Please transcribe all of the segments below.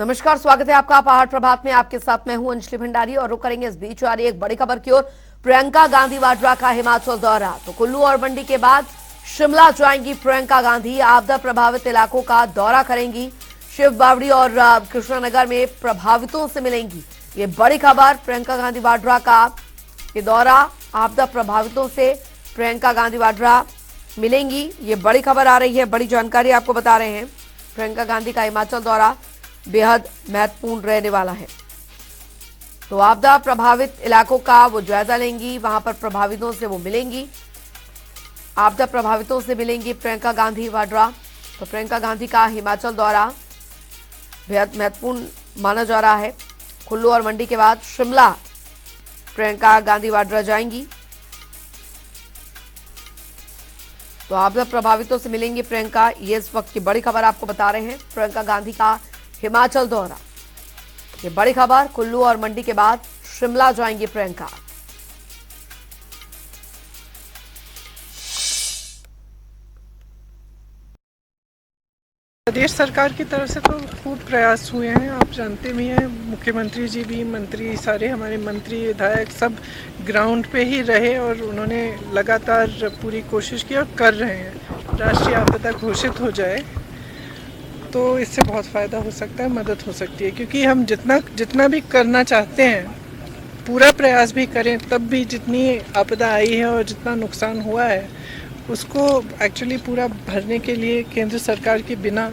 नमस्कार, स्वागत है आपका पहाड़ प्रभात में। आपके साथ मैं हूं अंजलि भंडारी और रुक करेंगे इस बीच आ रही एक बड़ी खबर की ओर। प्रियंका गांधी वाड्रा का हिमाचल दौरा। तो कुल्लू और मंडी के बाद शिमला जाएंगी प्रियंका गांधी। आपदा प्रभावित इलाकों का दौरा करेंगी। शिव बावड़ी और कृष्णानगर में प्रभावितों से मिलेंगी। ये बड़ी खबर, प्रियंका गांधी वाड्रा का ये दौरा, आपदा प्रभावितों से प्रियंका गांधी वाड्रा मिलेंगी। ये बड़ी खबर आ रही है, बड़ी जानकारी आपको बता रहे हैं। प्रियंका गांधी का हिमाचल दौरा बेहद महत्वपूर्ण रहने वाला है। तो आपदा प्रभावित इलाकों का वो जायजा लेंगी, वहां पर प्रभावितों से वो मिलेंगी, आपदा प्रभावितों से मिलेंगी प्रियंका गांधी वाड्रा। तो प्रियंका गांधी का हिमाचल दौरा बेहद महत्वपूर्ण माना जा रहा है। कुल्लू और मंडी के बाद शिमला प्रियंका गांधी वाड्रा जाएंगी। तो आपदा प्रभावितों से मिलेंगी प्रियंका, ये इस वक्त की बड़ी खबर आपको बता रहे हैं। प्रियंका गांधी का हिमाचल दौरा, ये बड़ी खबर। कुल्लू और मंडी के बाद शिमला जाएंगी प्रियंका। प्रदेश सरकार की तरफ से तो खूब प्रयास हुए हैं, आप जानते भी हैं। मुख्यमंत्री जी भी, मंत्री, सारे हमारे मंत्री विधायक सब ग्राउंड पे ही रहे और उन्होंने लगातार पूरी कोशिश की और कर रहे हैं। राष्ट्रीय आपदा घोषित हो जाए तो इससे बहुत फ़ायदा हो सकता है, मदद हो सकती है, क्योंकि हम जितना भी करना चाहते हैं, पूरा प्रयास भी करें, तब भी जितनी आपदा आई है और जितना नुकसान हुआ है उसको एक्चुअली पूरा भरने के लिए केंद्र सरकार के बिना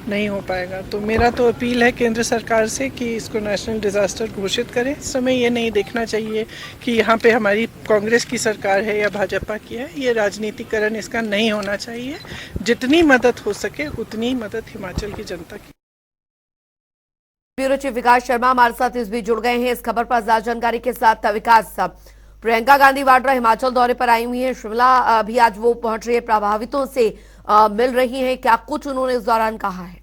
नहीं हो पाएगा। तो मेरा तो अपील है केंद्र सरकार से कि इसको नेशनल डिज़ास्टर घोषित करें। इस समय ये नहीं देखना चाहिए कि यहाँ पे हमारी कांग्रेस की सरकार है या भाजपा की है, ये राजनीतिकरण इसका नहीं होना चाहिए। जितनी मदद हो सके उतनी मदद हिमाचल की जनता की। ब्यूरो चीफ विकास शर्मा हमारे साथ इस बीच जुड़ गए हैं इस खबर पर ज्यादा जानकारी के साथ। विकास, प्रियंका गांधी वाड्रा हिमाचल दौरे पर आई हुई हैं, शिमला भी आज वो पहुंच रही है, प्रभावितों से मिल रही हैं। क्या कुछ उन्होंने इस दौरान कहा है?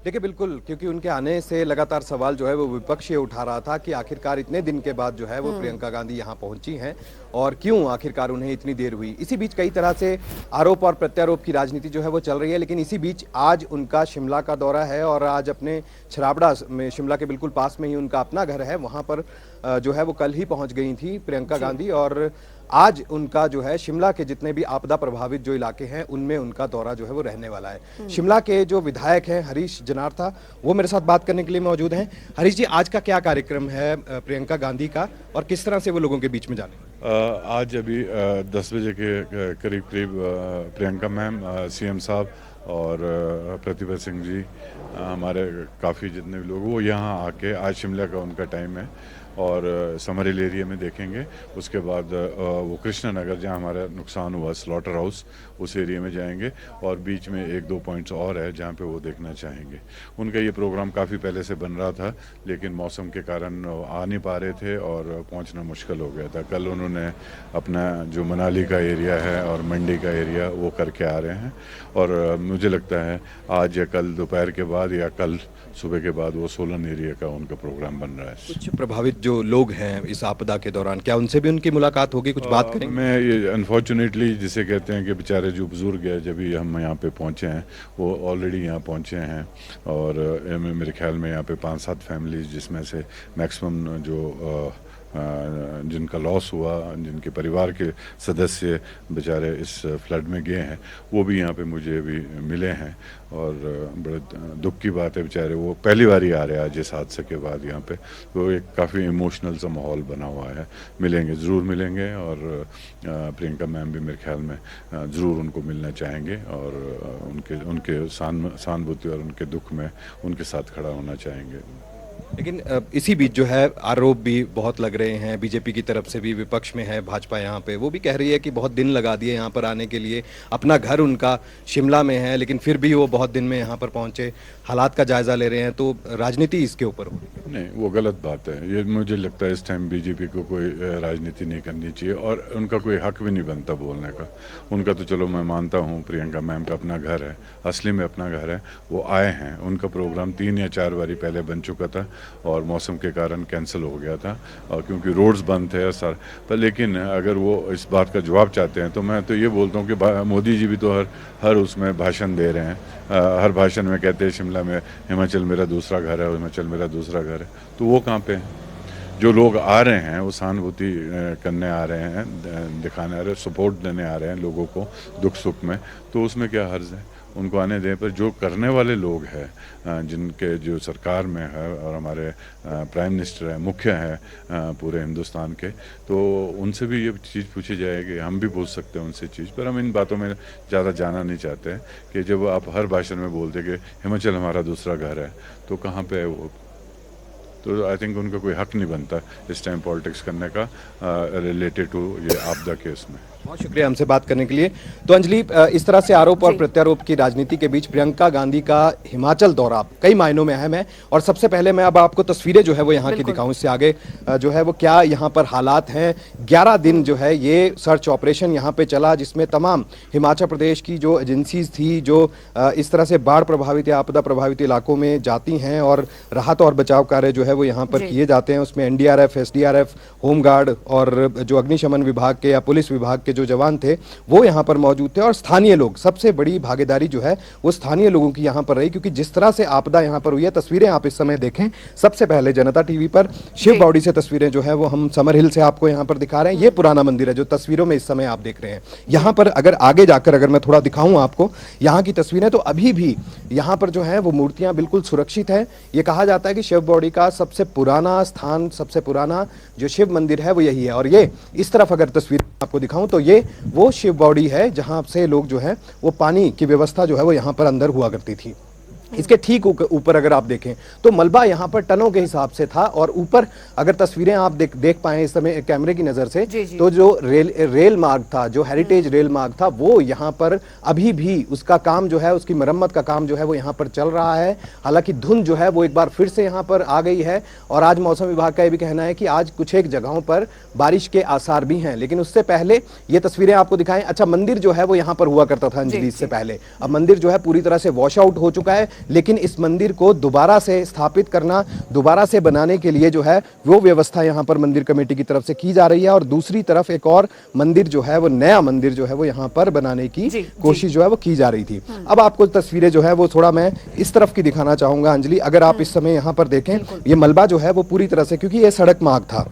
देखिए, बिल्कुल, क्योंकि उनके आने से लगातार सवाल जो है वो विपक्ष ये उठा रहा था कि आखिरकार इतने दिन के बाद जो है वो प्रियंका गांधी यहाँ पहुंची हैं और क्यों आखिरकार उन्हें इतनी देर हुई। इसी बीच कई तरह से आरोप और प्रत्यारोप की राजनीति जो है वो चल रही है, लेकिन इसी बीच आज उनका शिमला का दौरा है और आज अपने छराबड़ा में, शिमला के बिल्कुल पास में ही उनका अपना घर है, वहाँ पर जो है वो कल ही पहुँच गई थी प्रियंका गांधी। और आज उनका जो है शिमला के जितने भी आपदा प्रभावित जो इलाके हैं उनमें उनका दौरा जो है वो रहने वाला है। शिमला के जो विधायक हैं हरीश जनार्था, वो मेरे साथ बात करने के लिए मौजूद हैं। हरीश जी, आज का क्या कार्यक्रम है प्रियंका गांधी का और किस तरह से वो लोगों के बीच में जाने? आज अभी 10 बजे के करीब प्रियंका मैम, सीएम साहब और प्रतिभा सिंह जी, हमारे काफ़ी जितने भी लोग वो यहाँ आके, आज शिमला का उनका टाइम है और समरहिल एरिया में देखेंगे। उसके बाद वो कृष्णानगर जहाँ हमारा नुकसान हुआ, स्लॉटर हाउस, उस एरिया में जाएंगे और बीच में 1-2 पॉइंट्स और है जहाँ पे वो देखना चाहेंगे। उनका ये प्रोग्राम काफ़ी पहले से बन रहा था, लेकिन मौसम के कारण आ नहीं पा रहे थे और पहुँचना मुश्किल हो गया था। कल उन्होंने अपना जो मनाली का एरिया है और मंडी का एरिया वो करके आ रहे हैं और मुझे लगता है आज या कल दोपहर के बाद या कल सुबह के बाद वो सोलन एरिया का उनका प्रोग्राम बन रहा है। कुछ प्रभावित जो लोग हैं इस आपदा के दौरान, क्या उनसे भी उनकी मुलाकात होगी, कुछ बात करेंगे? मैं ये अनफॉर्चुनेटली जिसे कहते हैं कि बेचारे जो बुजुर्ग है, जब भी हम यहाँ पे पहुँचे हैं वो ऑलरेडी यहाँ पहुँचे हैं और मेरे ख्याल में यहाँ पे 5-7 फैमिलीज, जिसमें से मैक्सिमम जो जिनका लॉस हुआ, जिनके परिवार के सदस्य बेचारे इस फ्लड में गए हैं, वो भी यहाँ पे मुझे भी मिले हैं और बड़े दुख की बात है, बेचारे वो पहली बार ही आ रहे हैं आज इस हादसे के बाद यहाँ पे। तो एक काफ़ी इमोशनल सा माहौल बना हुआ है। मिलेंगे, ज़रूर मिलेंगे और प्रियंका मैम भी मेरे ख्याल में ज़रूर उनको मिलना चाहेंगे और उनके सहानुभूति और उनके दुख में उनके साथ खड़ा होना चाहेंगे। लेकिन इसी बीच जो है आरोप भी बहुत लग रहे हैं, बीजेपी की तरफ से भी, विपक्ष में है भाजपा यहाँ पे, वो भी कह रही है कि बहुत दिन लगा दिए यहाँ पर आने के लिए, अपना घर उनका शिमला में है लेकिन फिर भी वो बहुत दिन में यहाँ पर पहुँचे, हालात का जायजा ले रहे हैं। तो राजनीति इसके ऊपर हो रही है? नहीं, वो गलत बात है। ये मुझे लगता है इस टाइम बीजेपी को कोई राजनीति नहीं करनी चाहिए और उनका कोई हक भी नहीं बनता बोलने का। उनका तो चलो मैं मानता हूँ, प्रियंका मैम का अपना घर है, असली में अपना घर है, वो आए हैं, उनका प्रोग्राम 3 या 4 बारी पहले बन चुका था और मौसम के कारण कैंसिल हो गया था, और क्योंकि रोड्स बंद थे सर। पर लेकिन अगर वो इस बात का जवाब चाहते हैं तो मैं तो ये बोलता हूँ कि मोदी जी भी तो हर उसमें भाषण दे रहे हैं। हर भाषण में कहते हैं शिमला में हिमाचल मेरा दूसरा घर है, हिमाचल मेरा दूसरा घर है। तो वो कहाँ पे हैं? जो लोग आ रहे हैं वो सहानुभूति करने आ रहे हैं, दिखाने आ रहे हैं, सपोर्ट देने आ रहे हैं लोगों को दुख सुख में, तो उसमें क्या हर्ज है? उनको आने दें। पर जो करने वाले लोग हैं, जिनके जो सरकार में है और हमारे प्राइम मिनिस्टर हैं, मुख्य हैं पूरे हिंदुस्तान के, तो उनसे भी ये चीज़ पूछी जाएगी। हम भी पूछ सकते हैं उनसे चीज़, पर हम इन बातों में ज़्यादा जाना नहीं चाहते हैं कि जब आप हर भाषण में बोलते कि हिमाचल हमारा दूसरा घर है, तो कहाँ पे है वो? तो आई थिंक उनका कोई हक नहीं बनता इस टाइम पॉलिटिक्स करने का रिलेटेड टू ये आपदा केस में। बहुत शुक्रिया हमसे बात करने के लिए। तो अंजलि, इस तरह से आरोप और प्रत्यारोप की राजनीति के बीच प्रियंका गांधी का हिमाचल दौरा कई मायनों में अहम है। और सबसे पहले मैं अब आपको तस्वीरें जो है वो यहाँ की दिखाऊं, इससे आगे जो है वो क्या यहाँ पर हालात हैं। 11 दिन जो है ये सर्च ऑपरेशन यहाँ पे चला, जिसमें तमाम हिमाचल प्रदेश की जो एजेंसीज थी जो इस तरह से बाढ़ प्रभावित या आपदा प्रभावित इलाकों में जाती हैं और राहत और बचाव कार्य जो है वो यहाँ पर किए जाते हैं। उसमें NDRF, SDRF, होमगार्ड और जो अग्निशमन विभाग के या पुलिस विभाग के जो जवान थे वो यहाँ पर मौजूद थे। और स्थानीय लोग, सबसे बड़ी भागीदारी जो है वो स्थानीय लोगों की यहाँ पर रही, क्योंकि जिस तरह से आपदा यहाँ पर हुई है, तस्वीरें आप इस समय देखें। सबसे पहले जनता टीवी पर शिव बावड़ी से तस्वीरें जो है वो हम समर हिल से आपको यहाँ पर दिखा रहे हैं। ये पुराना मंदिर है जो तस्वीरों में इस समय आप देख रहे हैं। यहाँ पर अगर आगे जाकर अगर मैं थोड़ा दिखाऊं आपको यहाँ की तस्वीरें, तो अभी भी यहाँ पर जो है वो मूर्तियां बिल्कुल सुरक्षित है। ये कहा जाता है कि शिव बावड़ी का सबसे पुराना स्थान, सबसे पुराना जो शिव मंदिर है वो यही है। और ये इस तरफ अगर तस्वीर आपको दिखाऊं तो ये वो शिव बावड़ी है जहां से लोग जो है वो पानी की व्यवस्था जो है वो यहाँ पर अंदर हुआ करती थी। इसके ठीक ऊपर अगर आप देखें तो मलबा यहाँ पर टनों के हिसाब से था। और ऊपर अगर तस्वीरें आप देख पाए इस समय कैमरे की नजर से, तो जो रेल मार्ग था, जो हेरिटेज रेल मार्ग था, वो यहाँ पर अभी भी उसका काम जो है, उसकी मरम्मत का काम जो है वो यहाँ पर चल रहा है। हालांकि धुंध जो है वो एक बार फिर से यहाँ पर आ गई है। और आज मौसम विभाग का ये भी कहना है कि आज कुछ एक जगहों पर बारिश के आसार भी हैं। लेकिन उससे पहले ये तस्वीरें आपको दिखाएं। अच्छा, मंदिर जो है वो यहाँ पर हुआ करता था अंजलि इससे पहले। अब मंदिर जो है पूरी तरह से वॉश आउट हो चुका है, लेकिन इस मंदिर को दोबारा से स्थापित करना, दोबारा से बनाने के लिए जो है वो व्यवस्था यहाँ पर मंदिर कमेटी की तरफ से की जा रही है। और दूसरी तरफ एक और मंदिर जो है वो, नया मंदिर जो है वो यहाँ पर बनाने की कोशिश जो है वो की जा रही थी। अब आपको तस्वीरें जो है वो थोड़ा मैं इस तरफ की दिखाना चाहूंगा अंजलि। अगर आप इस समय यहाँ पर देखें, ये मलबा जो है वो पूरी तरह से, क्योंकि ये सड़क मार्ग था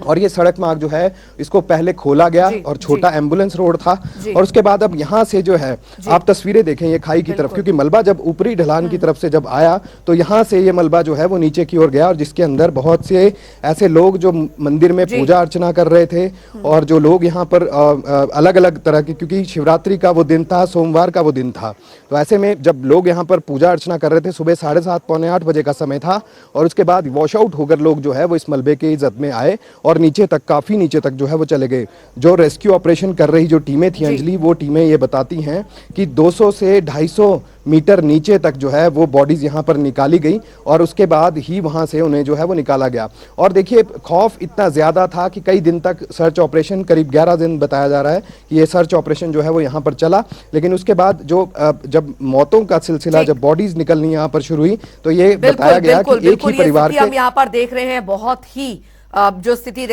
और ये सड़क मार्ग जो है इसको पहले खोला गया और छोटा एम्बुलेंस रोड था। और उसके बाद अब यहाँ से जो है आप तस्वीरें देखें ये खाई की तरफ, क्योंकि मलबा जब ऊपरी ढलान की तरफ से जब आया तो यहाँ से ये मलबा जो है वो नीचे की ओर गया। और जिसके अंदर बहुत से ऐसे लोग जो मंदिर में पूजा अर्चना कर रहे थे और जो लोग यहाँ पर अलग अलग तरह के, क्योंकि शिवरात्रि का वो दिन था, सोमवार का वो दिन था, तो ऐसे में जब लोग यहाँ पर पूजा अर्चना कर रहे थे, सुबह 7:30 पौने 8 बजे का समय था। और उसके बाद वॉश आउट होकर लोग जो है वो इस मलबे के जद में आए और नीचे तक, काफी नीचे तक जो है वो चले गए। जो रेस्क्यू ऑपरेशन कर रही जो टीमें थी अंजलि, वो टीमें ये बताती हैं कि 200 से 250 मीटर नीचे तक जो है वो बॉडीज यहाँ पर निकाली गई और उसके बाद ही वहां से उन्हें जो है वो निकाला गया। और देखिए, खौफ इतना ज्यादा था कि कई दिन तक सर्च ऑपरेशन, करीब 11 दिन बताया जा रहा है कि ये सर्च ऑपरेशन जो है वो यहाँ पर चला। लेकिन उसके बाद जो जब मौतों का सिलसिला, जब बॉडीज निकलनी यहाँ पर शुरू हुई, तो ये बताया गया कि एक ही परिवार के, हम यहाँ पर देख रहे हैं बहुत ही जो स्थिति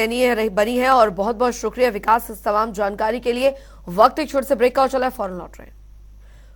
बनी है। और बहुत बहुत शुक्रिया विकास इस तमाम जानकारी के लिए। वक्त एक छोटे से ब्रेक का और चला है, फौरन लौट रहे हैं।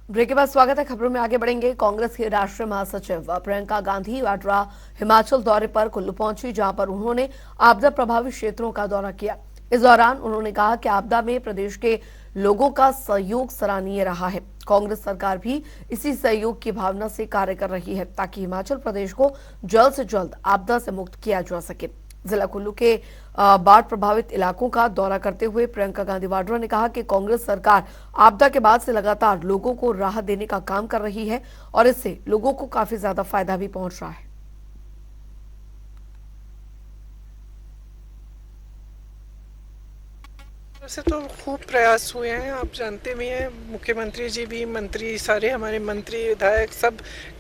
ब्रेक के बाद स्वागत है, खबरों में आगे बढ़ेंगे। कांग्रेस की राष्ट्रीय महासचिव प्रियंका गांधी वाड्रा हिमाचल दौरे पर कुल्लू पहुंची, जहां पर उन्होंने आपदा प्रभावित क्षेत्रों का दौरा किया। इस दौरान उन्होंने कहा कि आपदा में प्रदेश के लोगों का सहयोग सराहनीय रहा है। कांग्रेस सरकार भी इसी सहयोग की भावना से कार्य कर रही है ताकि हिमाचल प्रदेश को जल्द से जल्द आपदा से मुक्त किया जा सके। जिला कुल्लू के बाढ़ प्रभावित इलाकों का दौरा करते हुए प्रियंका गांधी वाड्रा ने कहा कि कांग्रेस सरकार आपदा के बाद से लगातार लोगों को राहत देने का काम कर रही है और इससे लोगों को काफी ज्यादा फायदा भी पहुंच रहा है। वैसे तो खूब प्रयास हुए हैं, आप जानते भी हैं। मुख्यमंत्री जी भी, मंत्री सारे, हमारे मंत्री विधायक सब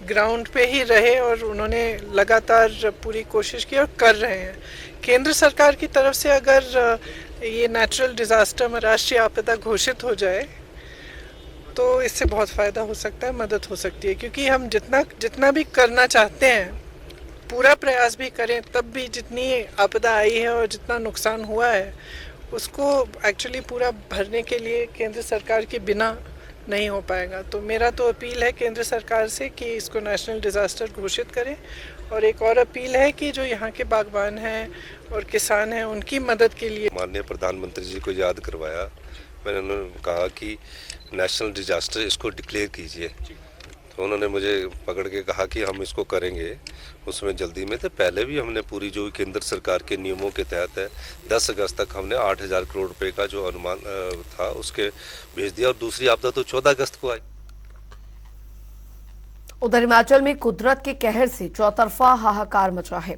ग्राउंड पे ही रहे और उन्होंने लगातार पूरी कोशिश की और कर रहे हैं। केंद्र सरकार की तरफ से अगर ये नेचुरल डिजास्टर, राष्ट्रीय आपदा घोषित हो जाए तो इससे बहुत फ़ायदा हो सकता है, मदद हो सकती है। क्योंकि हम जितना भी करना चाहते हैं पूरा प्रयास भी करें तब भी जितनी आपदा आई है और जितना नुकसान हुआ है उसको एक्चुअली पूरा भरने के लिए केंद्र सरकार के बिना नहीं हो पाएगा। तो मेरा तो अपील है केंद्र सरकार से कि इसको नेशनल डिज़ास्टर घोषित करें, और एक और अपील है कि जो यहाँ के बागबान हैं और किसान हैं उनकी मदद के लिए माननीय प्रधानमंत्री जी को याद करवाया। मैंने उन्होंने कहा कि नेशनल डिजास्टर इसको डिक्लेयर कीजिए, तो उन्होंने मुझे पकड़ के कहा कि हम इसको करेंगे उसमें जल्दी में। तो पहले भी हमने पूरी जो केंद्र सरकार के नियमों के तहत है 10 अगस्त तक हमने 8,000 करोड़ रुपए का जो अनुमान था उसके भेज दिया, और दूसरी आपदा तो 14 अगस्त को आई। उधर हिमाचल में कुदरत के कहर से चौतरफा हाहाकार मचा है।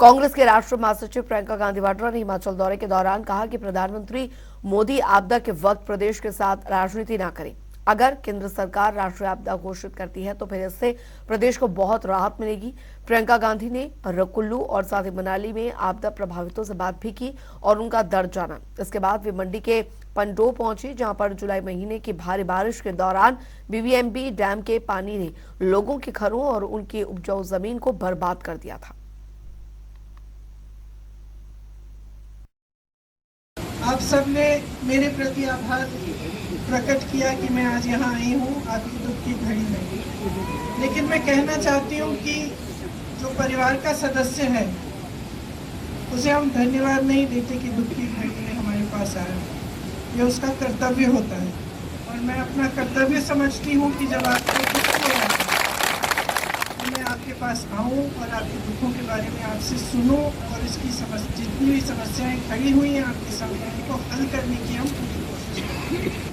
कांग्रेस के राष्ट्रीय महासचिव प्रियंका गांधी वाड्रा ने हिमाचल दौरे के दौरान कहा कि प्रधानमंत्री मोदी आपदा के वक्त प्रदेश के साथ राजनीति न करें। अगर केंद्र सरकार राष्ट्रीय आपदा घोषित करती है तो फिर इससे प्रदेश को बहुत राहत मिलेगी। प्रियंका गांधी ने कुल्लू और साथ ही मनाली में आपदा प्रभावितों से बात भी की और उनका दर्द जाना। इसके बाद वे मंडी के पंडो पहुंची, जहां पर जुलाई महीने की भारी बारिश के दौरान बीबीएमबी डैम के पानी ने लोगों के घरों और उनकी उपजाऊ जमीन को बर्बाद कर दिया था। आप सबने मेरे प्रति आभार प्रकट किया कि मैं आज यहाँ आई हूँ आपकी दुख की घड़ी में। लेकिन मैं कहना चाहती हूँ कि जो परिवार का सदस्य है उसे हम धन्यवाद नहीं देते कि दुख की घड़ी में हमारे पास आया। ये उसका कर्तव्य होता है, और मैं अपना कर्तव्य समझती हूँ कि जब आपको दुख हो रहा है तो मैं आपके पास आऊँ और आपके दुखों के बारे में आपसे सुनूँ, और इसकी जितनी भी समस्याएं खड़ी हुई हैं आपके सामने उनको हल करने की हम पूरी कोशिश करें।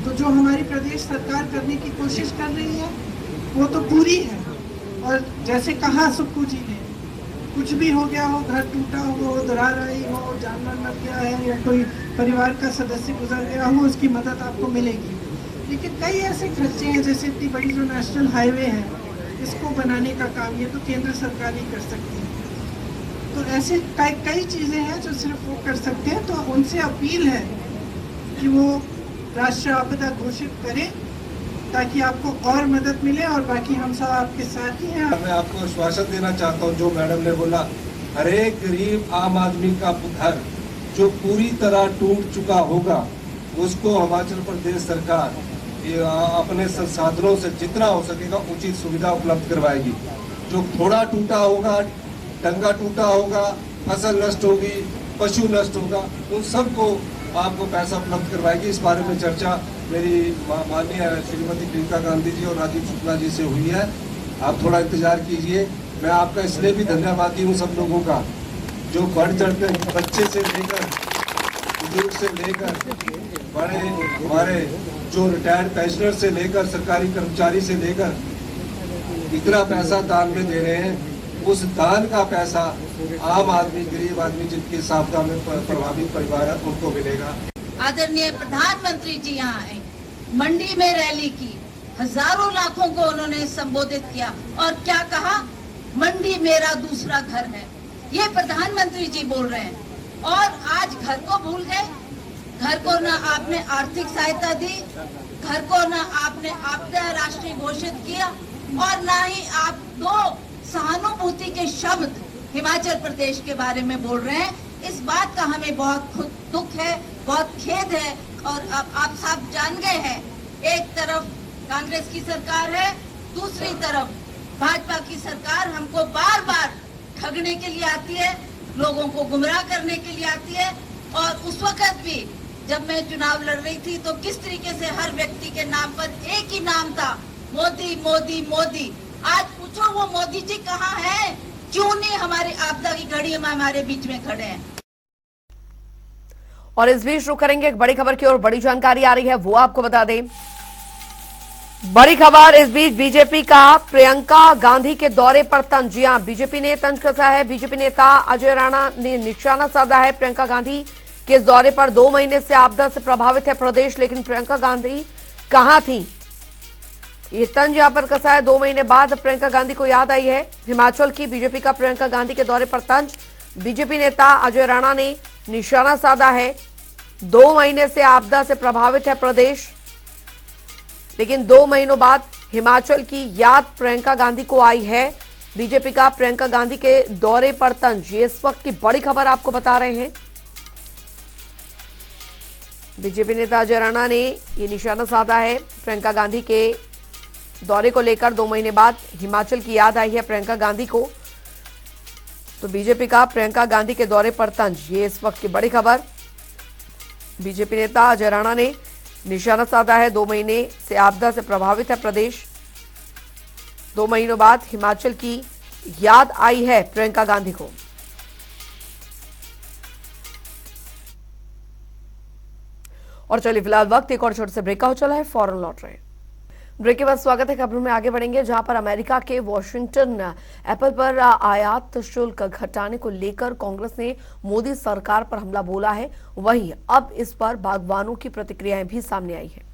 तो जो हमारी प्रदेश सरकार करने की कोशिश कर रही है वो तो पूरी है। और जैसे कहा सुक्कू जी ने, कुछ भी हो गया हो, घर टूटा हो, दरार आई हो, जानवर मर गया है या कोई परिवार का सदस्य गुजर गया हो, उसकी मदद आपको मिलेगी। लेकिन कई ऐसे खर्चे हैं, जैसे इतनी बड़ी जो नेशनल हाईवे है इसको बनाने का काम ये तो केंद्र सरकार ही कर सकती है। तो ऐसे कई चीज़ें हैं जो सिर्फ वो कर सकते हैं। तो उनसे अपील है कि वो राष्ट्रीय आपदा घोषित करें ताकि आपको और मदद मिले, और बाकी हम सब आपके साथ ही हैं। मैं आपको आश्वासन देना चाहता हूं, जो मैडम ने बोला, हर एक गरीब आम आदमी का घर जो पूरी तरह टूट चुका होगा उसको हिमाचल प्रदेश सरकार अपने संसाधनों से जितना हो सकेगा उचित सुविधा उपलब्ध करवाएगी। जो थोड़ा टूटा होगा, डंगा टूटा होगा, फसल नष्ट होगी, पशु नष्ट होगा, उन सबको आपको पैसा उपलब्ध करवाएगी। इस बारे में चर्चा मेरी माननीय श्रीमती प्रियंका गांधी जी और राजीव शुक्ला जी से हुई है। आप थोड़ा इंतजार कीजिए। मैं आपका इसलिए भी धन्यवादी हूँ सब लोगों का, जो बढ़ चढ़ के बच्चे से लेकर बुजुर्ग से लेकर बड़े हमारे जो रिटायर्ड पेंशनर से लेकर सरकारी कर्मचारी से लेकर इतना पैसा दान में दे रहे हैं। उस दान का पैसा आम आदमी, गरीब आदमी जिनके आपदा में प्रभावित परिवार है उनको मिलेगा। आदरणीय प्रधानमंत्री जी यहाँ आए, मंडी में रैली की, हजारों लाखों को उन्होंने संबोधित किया और क्या कहा, मंडी मेरा दूसरा घर है। ये प्रधानमंत्री जी बोल रहे हैं, और आज घर को भूल गए। घर को ना आपने आर्थिक सहायता दी, घर को ना आपने आपदा राष्ट्रीय घोषित किया, और ना ही आप दो सहानुभूति के शब्द हिमाचल प्रदेश के बारे में बोल रहे हैं। इस बात का हमें बहुत दुख है, बहुत खेद है। और अब आप सब जान गए हैं, एक तरफ कांग्रेस की सरकार है, दूसरी तरफ भाजपा की सरकार हमको बार बार ठगने के लिए आती है, लोगों को गुमराह करने के लिए आती है। और उस वक्त भी जब मैं चुनाव लड़ रही थी तो किस तरीके से हर व्यक्ति के नाम पर एक ही नाम था, मोदी मोदी मोदी। आज पूछो वो मोदी जी कहाँ हैं? क्यों नहीं हमारी आपदा की घड़ी में हमारे बीच में खड़े हैं? और इस बीच रुक करेंगे एक बड़ी खबर की ओर। बड़ी जानकारी आ रही है, वो आपको बता दें। बड़ी खबर इस बीच बीजेपी का प्रियंका गांधी के दौरे पर तंज। जी हां, बीजेपी ने तंज कसा है। बीजेपी नेता अजय राणा ने निशाना साधा है प्रियंका गांधी के इस दौरे पर। 2 महीने से आपदा से प्रभावित है प्रदेश, लेकिन प्रियंका गांधी कहां थी? ये तंज यहां पर कसा है। 2 महीने बाद प्रियंका गांधी को याद आई है हिमाचल की। बीजेपी का प्रियंका गांधी के दौरे पर तंज। बीजेपी नेता अजय राणा ने निशाना साधा है। 2 महीने से आपदा से प्रभावित है प्रदेश, लेकिन 2 महीनों बाद हिमाचल की याद प्रियंका गांधी को आई है। बीजेपी का प्रियंका गांधी के दौरे पर तंज, ये इस वक्त की बड़ी खबर आपको बता रहे हैं। बीजेपी नेता अजय राणा ने ये निशाना साधा है। प्रियंका गांधी के दौरे को लेकर 2 महीने बाद हिमाचल की याद आई है प्रियंका गांधी को। तो बीजेपी का प्रियंका गांधी के दौरे पर तंज, ये इस वक्त की बड़ी खबर। बीजेपी नेता अजय राणा ने निशाना साधा है। 2 महीने से आपदा से प्रभावित है प्रदेश। 2 महीनों बाद हिमाचल की याद आई है प्रियंका गांधी को। और चलिए फिलहाल वक्त एक और छोटे से ब्रेक का हो चला है, फौरन लौट रहे हैं। ब्रेक के बाद स्वागत है। खबरों में आगे बढ़ेंगे, जहां पर अमेरिका के वॉशिंगटन एप्पल पर आयात शुल्क घटाने को लेकर कांग्रेस ने मोदी सरकार पर हमला बोला है। वहीं अब इस पर बागवानों की प्रतिक्रियाएं भी सामने आई है।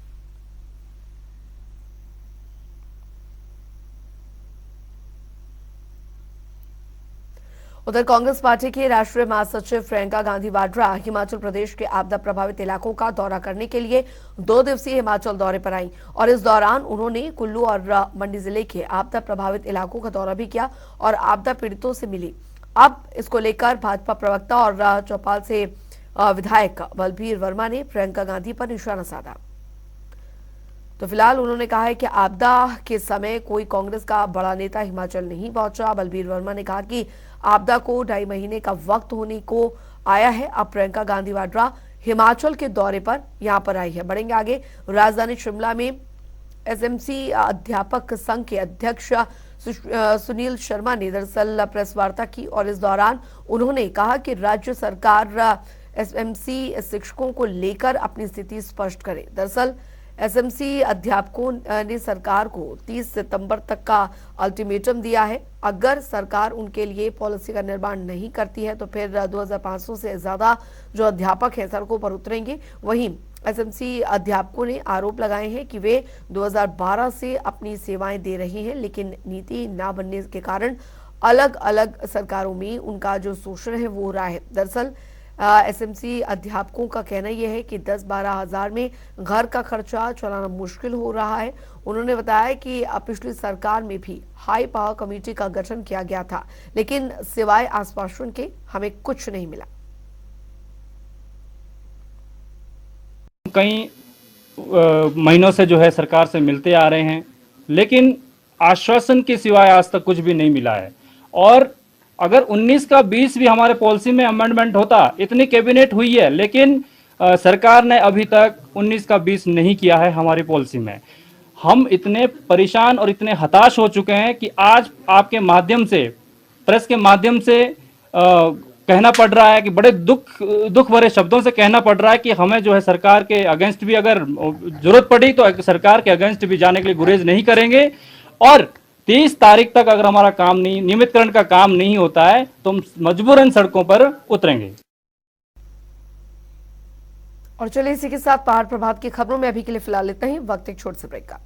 उधर कांग्रेस पार्टी की राष्ट्रीय महासचिव प्रियंका गांधी वाड्रा हिमाचल प्रदेश के आपदा प्रभावित इलाकों का दौरा करने के लिए 2 दिवसीय हिमाचल दौरे पर आई और इस दौरान उन्होंने कुल्लू और मंडी जिले के आपदा प्रभावित इलाकों का दौरा भी किया और आपदा पीड़ितों से मिली। अब इसको लेकर भाजपा प्रवक्ता और चौपाल से विधायक बलबीर वर्मा ने प्रियंका गांधी पर निशाना साधा। तो फिलहाल उन्होंने कहा है कि आपदा के समय कोई कांग्रेस का बड़ा नेता हिमाचल नहीं पहुंचा। बलबीर वर्मा ने कहा कि आपदा को 2.5 महीने का वक्त होने को आया है। अब प्रियंका गांधी वाड्रा हिमाचल के दौरे पर यहां पर आई है। बढ़ेंगे आगे। राजधानी शिमला में एसएमसी अध्यापक संघ के अध्यक्ष सुनील शर्मा ने दरअसल प्रेस वार्ता की और इस दौरान उन्होंने कहा कि राज्य सरकार एसएमसी शिक्षकों को लेकर अपनी स्थिति स्पष्ट करे। दरअसल एसएमसी अध्यापकों ने सरकार को 30 सितंबर तक का अल्टीमेटम दिया है। अगर सरकार उनके लिए पॉलिसी का निर्माण नहीं करती है तो फिर 2500 से ज्यादा जो अध्यापक हैं सड़कों पर उतरेंगे। वहीं एसएमसी अध्यापकों ने आरोप लगाए हैं कि वे 2012 से अपनी सेवाएं दे रहे हैं, लेकिन नीति न बनने के कारण अलग अलग सरकारों में उनका जो शोषण है वो हो रहा है। दरअसल एसएमसी अध्यापकों का कहना यह है कि 10-12 हजार में घर का खर्चा चलाना मुश्किल हो रहा है। उन्होंने बताया कि पिछली सरकार में भी हाई पावर कमेटी का गठन किया गया था, लेकिन सिवाय आश्वासन के हमें कुछ नहीं मिला। कई महीनों से जो है सरकार से मिलते आ रहे हैं, लेकिन आश्वासन के सिवाय आज तक कुछ भी नहीं मिला है। और अगर 19 का 20 भी हमारे पॉलिसी में अमेंडमेंट होता, इतनी कैबिनेट हुई है, लेकिन सरकार ने अभी तक 19 का 20 नहीं किया है हमारी पॉलिसी में। हम इतने परेशान और इतने हताश हो चुके हैं कि आज आपके माध्यम से, प्रेस के माध्यम से कहना पड़ रहा है कि बड़े दुख भरे शब्दों से कहना पड़ रहा है कि हमें जो है सरकार के अगेंस्ट भी अगर जरूरत पड़ी तो सरकार के अगेंस्ट भी जाने के लिए गुरेज नहीं करेंगे। और 30 तारीख तक अगर हमारा काम नहीं, नियमितकरण का काम नहीं होता है तो हम मजबूरन सड़कों पर उतरेंगे। और चलिए इसी के साथ पहाड़ प्रभात की खबरों में अभी के लिए फिलहाल इतना ही। वक्त एक छोटे से ब्रेक का।